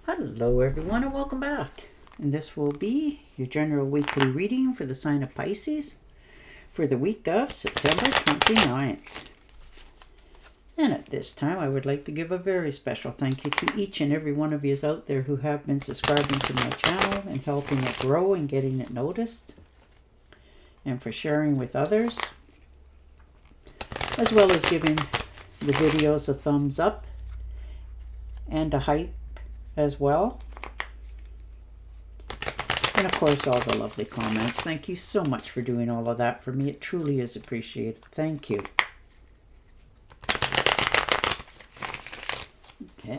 Hello everyone and welcome back. And this will be your general weekly reading for the sign of Pisces for the week of September 29th. And at this time I would like to give a very special thank you to each and every one of you out there who have been subscribing to my channel and helping it grow and getting it noticed. And for sharing with others, as well as giving the videos a thumbs up and a hype as well. And of course, all the lovely comments. Thank you so much for doing all of that for me. It truly is appreciated. Thank you. Okay.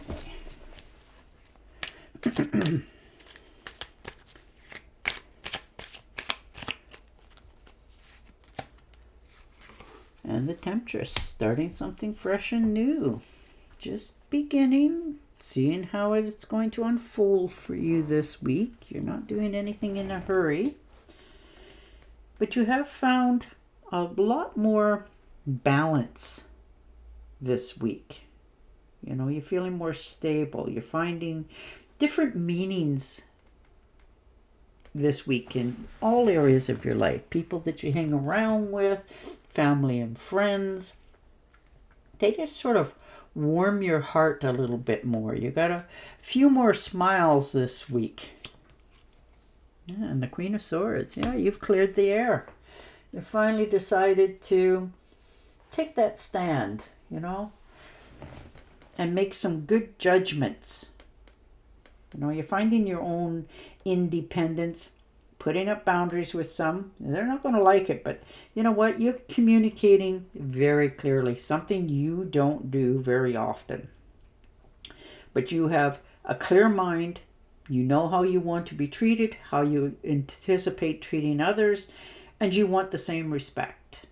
And the Temptress, starting something fresh and new. Just beginning, seeing how it's going to unfold for you this week. You're not doing anything in a hurry. But you have found a lot more balance this week. You know, you're feeling more stable. You're finding different meanings this week in all areas of your life. People that you hang around with, family and friends. They just sort of warm your heart a little bit more. You got a few more smiles this week. Yeah, and the Queen of Swords. Yeah, you've cleared the air. You finally decided to take that stand, you know, and make some good judgments. You know, you're finding your own independence, putting up boundaries with some. They're not going to like it, but you know what? You're communicating very clearly, something you don't do very often. But you have a clear mind. You know how you want to be treated, how you anticipate treating others, and you want the same respect.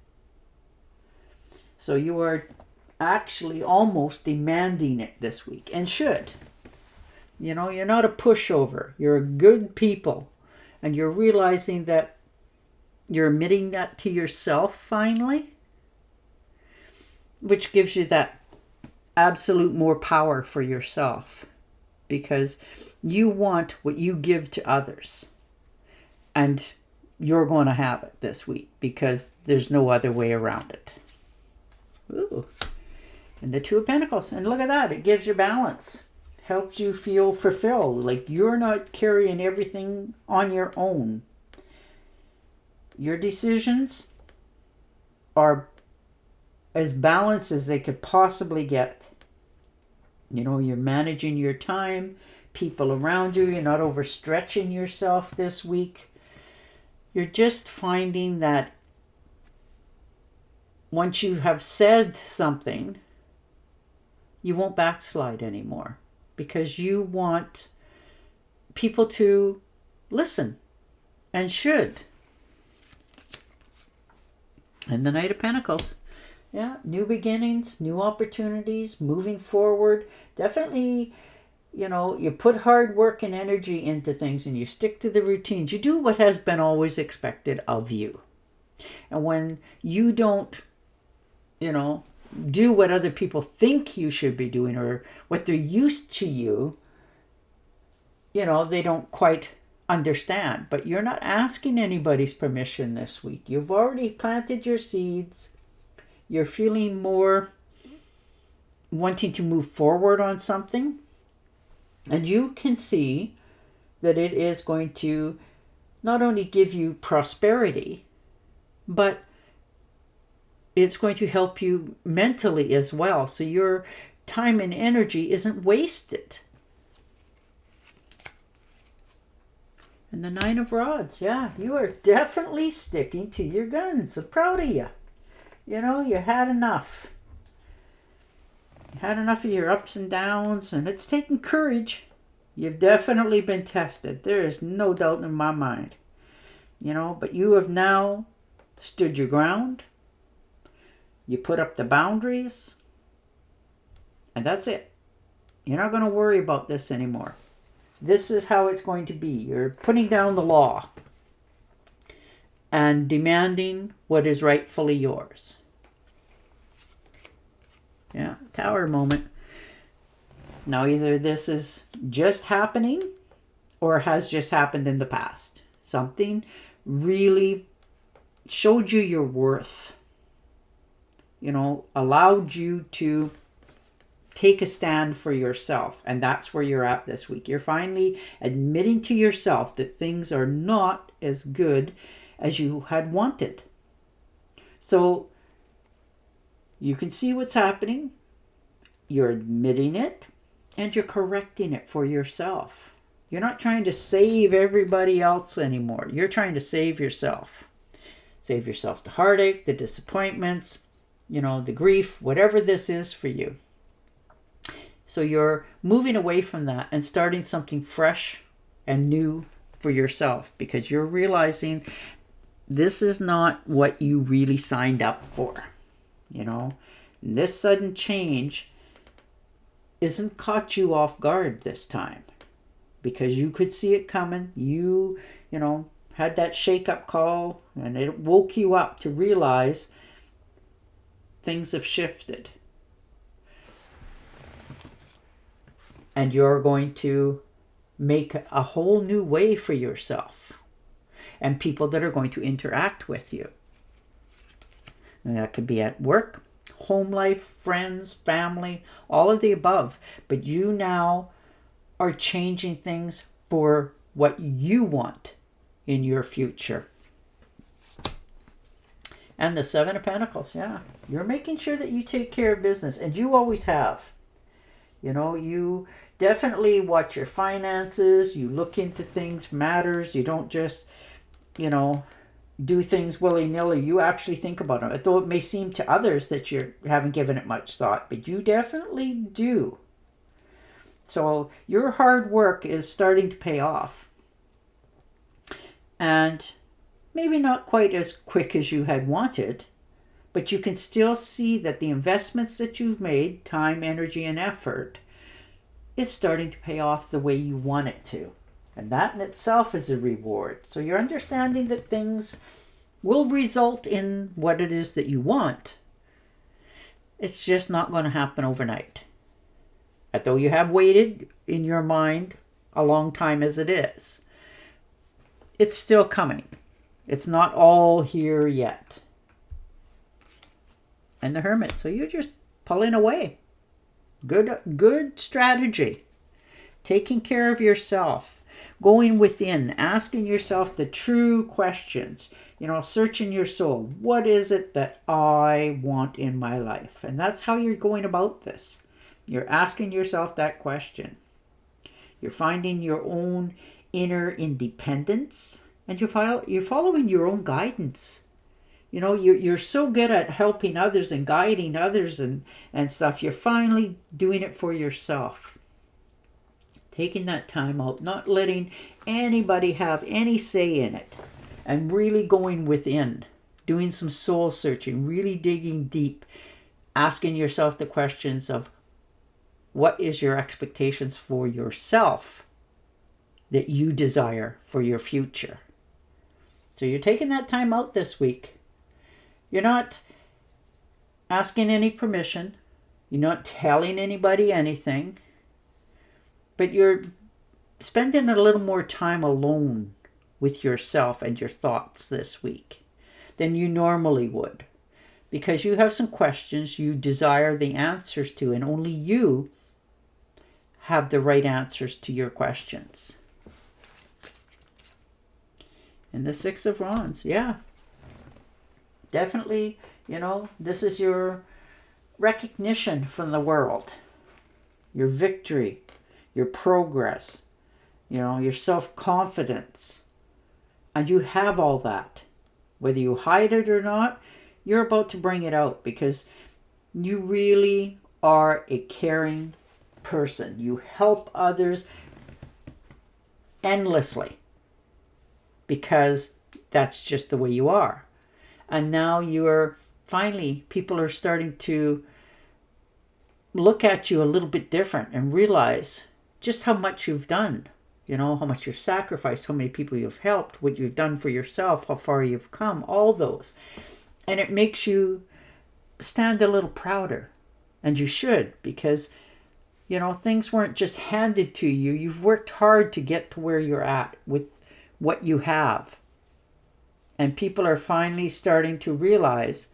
So you are actually almost demanding it this week, and should. You know, you're not a pushover. You're a good people. And you're realizing that you're admitting that to yourself finally, which gives you that absolute more power for yourself, because you want what you give to others, and you're going to have it this week because there's no other way around it. Ooh. And the Two of Pentacles, and look at that, it gives you balance. Helps you feel fulfilled, like you're not carrying everything on your own. Your decisions are as balanced as they could possibly get. You know, you're managing your time, people around you, you're not overstretching yourself this week. You're just finding that once you have said something, you won't backslide anymore. Because you want people to listen, and should. And the Knight of Pentacles. Yeah, new beginnings, new opportunities, moving forward. Definitely, you know, you put hard work and energy into things and you stick to the routines. You do what has been always expected of you. And when you don't, you know, do what other people think you should be doing or what they're used to you, you know, they don't quite understand. But you're not asking anybody's permission this week. You've already planted your seeds. You're feeling more wanting to move forward on something. And you can see that it is going to not only give you prosperity, but it's going to help you mentally as well. So your time and energy isn't wasted. And the Nine of Rods. Yeah, you are definitely sticking to your guns. I'm proud of you. You know, you had enough. You had enough of your ups and downs, and it's taken courage. You've definitely been tested. There is no doubt in my mind. You know, but you have now stood your ground. You put up the boundaries, and that's it. You're not going to worry about this anymore. This is how it's going to be. You're putting down the law and demanding what is rightfully yours. Yeah, Tower moment. Now, either this is just happening or has just happened in the past. Something really showed you your worth, allowed you to take a stand for yourself. And that's where you're at this week. You're finally admitting to yourself that things are not as good as you had wanted. So you can see what's happening. You're admitting it and you're correcting it for yourself. You're not trying to save everybody else anymore. You're trying to save yourself. Save yourself the heartache, the disappointments, the grief, whatever this is for you. So you're moving away from that and starting something fresh and new for yourself, because you're realizing this is not what you really signed up for. This sudden change isn't caught you off guard this time, because you could see it coming. You had that shake-up call, and it woke you up to realize things have shifted. And you're going to make a whole new way for yourself and people that are going to interact with you. And that could be at work, home life, friends, family, all of the above. But you now are changing things for what you want in your future. And the Seven of Pentacles, yeah. You're making sure that you take care of business, and you always have. You definitely watch your finances, you look into things, matters. You don't just, do things willy-nilly. You actually think about them. Though it may seem to others that you haven't given it much thought, but you definitely do. So your hard work is starting to pay off. And maybe not quite as quick as you had wanted, but you can still see that the investments that you've made, time, energy, and effort, is starting to pay off the way you want it to. And that in itself is a reward. So you're understanding that things will result in what it is that you want. It's just not going to happen overnight. Although you have waited in your mind a long time as it is, it's still coming. It's not all here yet. And the Hermit. So you're just pulling away. Good strategy. Taking care of yourself. Going within. Asking yourself the true questions. Searching your soul. What is it that I want in my life? And that's how you're going about this. You're asking yourself that question. You're finding your own inner independence. And you're following your own guidance. You're so good at helping others and guiding others and stuff. You're finally doing it for yourself. Taking that time out, not letting anybody have any say in it, and really going within, doing some soul searching, really digging deep, asking yourself the questions of what is your expectations for yourself that you desire for your future. So you're taking that time out this week. You're not asking any permission. You're not telling anybody anything. But you're spending a little more time alone with yourself and your thoughts this week than you normally would. Because you have some questions you desire the answers to, and only you have the right answers to your questions. And the Six of Wands, yeah. Definitely, this is your recognition from the world. Your victory, your progress, your self-confidence. And you have all that. Whether you hide it or not, you're about to bring it out, because you really are a caring person. You help others endlessly, because that's just the way you are. And now people are starting to look at you a little bit different and realize just how much you've done, how much you've sacrificed, how many people you've helped, what you've done for yourself, how far you've come, all those. And it makes you stand a little prouder. And you should, because, You know, things weren't just handed to you. You've worked hard to get to where you're at with what you have. And people are finally starting to realize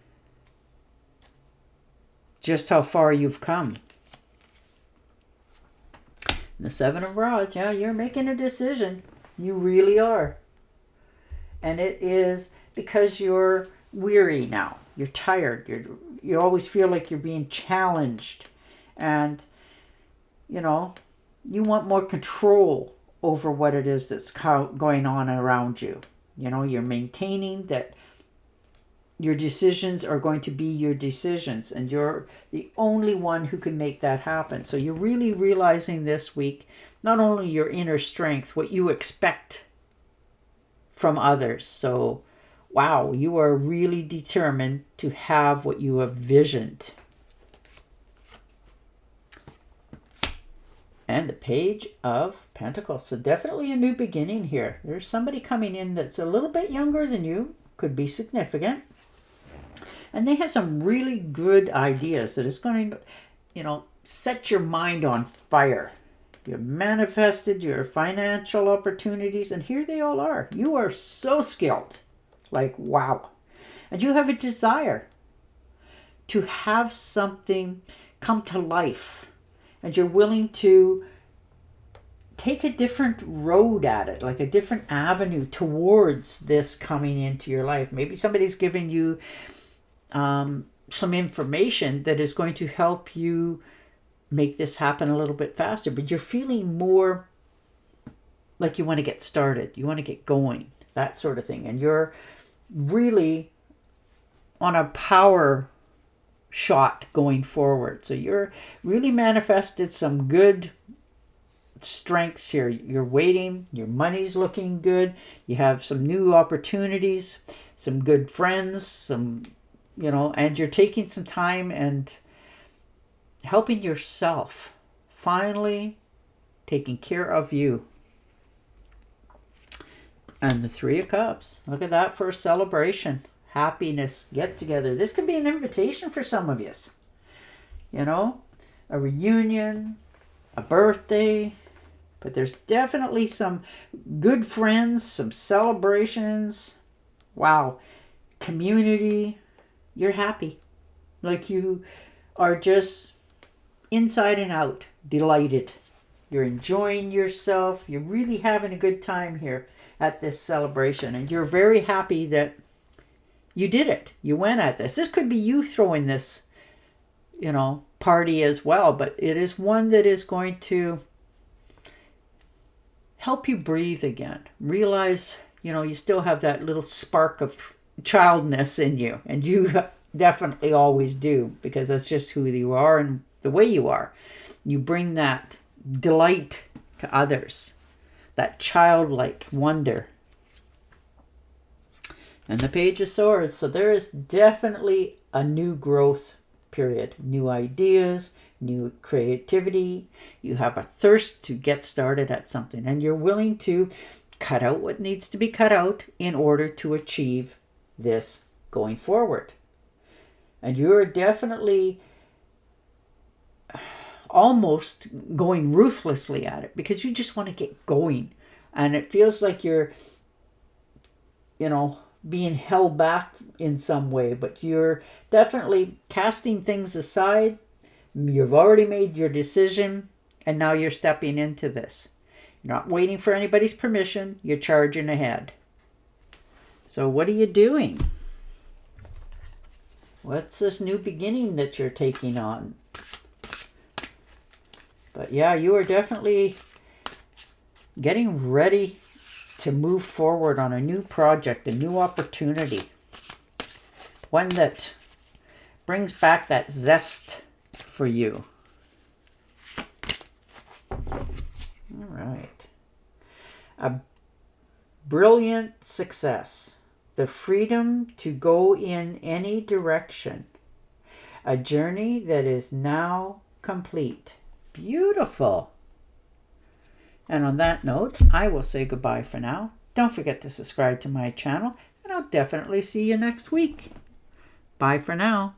just how far you've come. The Seven of Rods, yeah, you're making a decision. You really are. And it is because you're weary now. You're tired. You always feel like you're being challenged. And, you know, you want more control over what it is that's going on around you. You know, you're maintaining that your decisions are going to be your decisions, and you're the only one who can make that happen. So you're really realizing this week, not only your inner strength, what you expect from others. So, wow, you are really determined to have what you have visioned. And the Page of Pentacles. So definitely a new beginning here. There's somebody coming in that's a little bit younger than you. Could be significant. And they have some really good ideas that is going to, you know, set your mind on fire. You've manifested your financial opportunities, and here they all are. You are so skilled. Like, wow. And you have a desire to have something come to life. And you're willing to take a different road at it, like a different avenue towards this coming into your life. Maybe somebody's giving you some information that is going to help you make this happen a little bit faster. But you're feeling more like you want to get started. You want to get going, that sort of thing. And you're really on a power shot going forward. So you're really manifested some good strengths here. You're waiting, your money's looking good, you have some new opportunities, some good friends, some, you know, and you're taking some time and helping yourself, finally taking care of you. And the Three of Cups, look at that for a celebration. Happiness, get together. This could be an invitation for some of you. You know, a reunion, a birthday. But there's definitely some good friends, some celebrations. Wow. Community. You're happy. Like you are just inside and out, delighted. You're enjoying yourself. You're really having a good time here at this celebration. And you're very happy that you did it. You went at this. This could be you throwing this, you know, party as well. But it is one that is going to help you breathe again. Realize, you know, you still have that little spark of childness in you. And you definitely always do, because that's just who you are and the way you are. You bring that delight to others. That childlike wonder. And the Page of Swords. So there is definitely a new growth period. New ideas, new creativity. You have a thirst to get started at something. And you're willing to cut out what needs to be cut out in order to achieve this going forward. And you're definitely almost going ruthlessly at it, because you just want to get going. And it feels like you're, you know, being held back in some way, but you're definitely casting things aside. You've already made your decision, and now you're stepping into this. You're not waiting for anybody's permission. You're charging ahead. So what are you doing? What's this new beginning that you're taking on? But yeah, you are definitely getting ready to move forward on a new project, a new opportunity. One that brings back that zest for you. All right. A brilliant success. The freedom to go in any direction. A journey that is now complete. Beautiful. And on that note, I will say goodbye for now. Don't forget to subscribe to my channel, and I'll definitely see you next week. Bye for now.